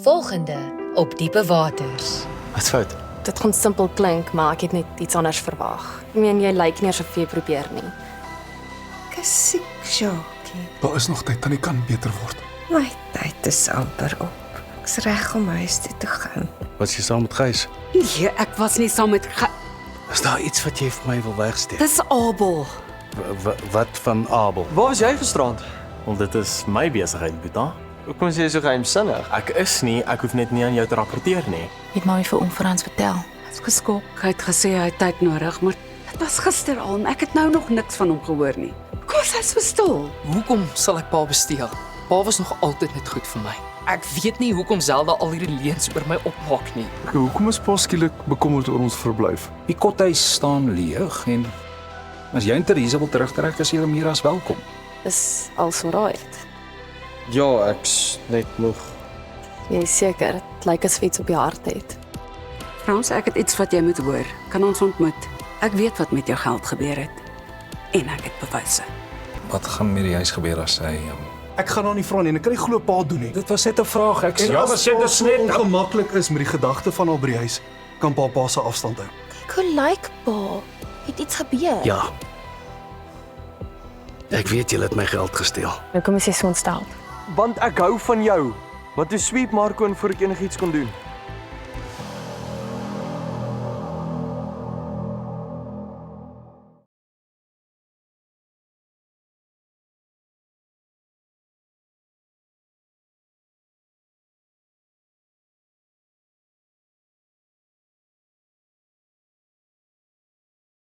Volgende op Diepe Waters. Wat's fout? Dit gaan simpel klink, maar ek het net iets anders verwag. Ek meen, jy lyk nie asof jy probeer nie. Ek is siek, Jackie. Daar is nog tyd, Tannie kan beter word. My tyd is amper op. Ek's reg om huis toe te gaan. Was jy saam met Gys? Nee, ek was nie saam met Is daar iets wat jy vir my wil wegsteek? Dis Abel. Wat van Abel? Waar was jy gisterand? Want dit is my besigheid, Boeta. Hoekom is jy so geheimsinnig? Ek is nie, ek hoef net nie aan jou te rapporteer nie. Het Mami vir oom Frans vertel. Ek's geskok. Hy het gesê hy het tyd nodig, maar dit was gister al en ek het nou nog niks van hom gehoor nie. Hoekom is hy so stil? Hoekom sal ek pa besteel? Pa was nog altyd net goed vir my. Ek weet nie hoekom Zelda al hierdie leuns oor my opmaak nie. Hoekom is pa skielik bekommerd oor ons verblyf? Die kothuis staan leeg en as jy en Theresa wil terugtrek, is julle meer as welkom. Is alles alright? Ja, ek's net moeg. Jy is seker, dit lyk asof iets op jou hart het. Frans, ek het iets wat jy moet hoor. Kan ons ontmoet? Ek weet wat met jou geld gebeur het. En ek het bewyse. Wat gaan met die huis gebeur as hy... Ek gaan nou nie vra nie en ek kan nie glo pa doen nie. Dit was net 'n vraag. Ek En as pa so ongemaklik is met die gedagte van haar by die huis, kan pa se afstand hou. Kyk hoe lyk pa. Het iets gebeur? Ja. Ek weet jy het my geld gesteel. Hoekom is jy so ontstel? Want ek hou van jou. Maar toe sweep Marco en voor ek enigiets kon doen.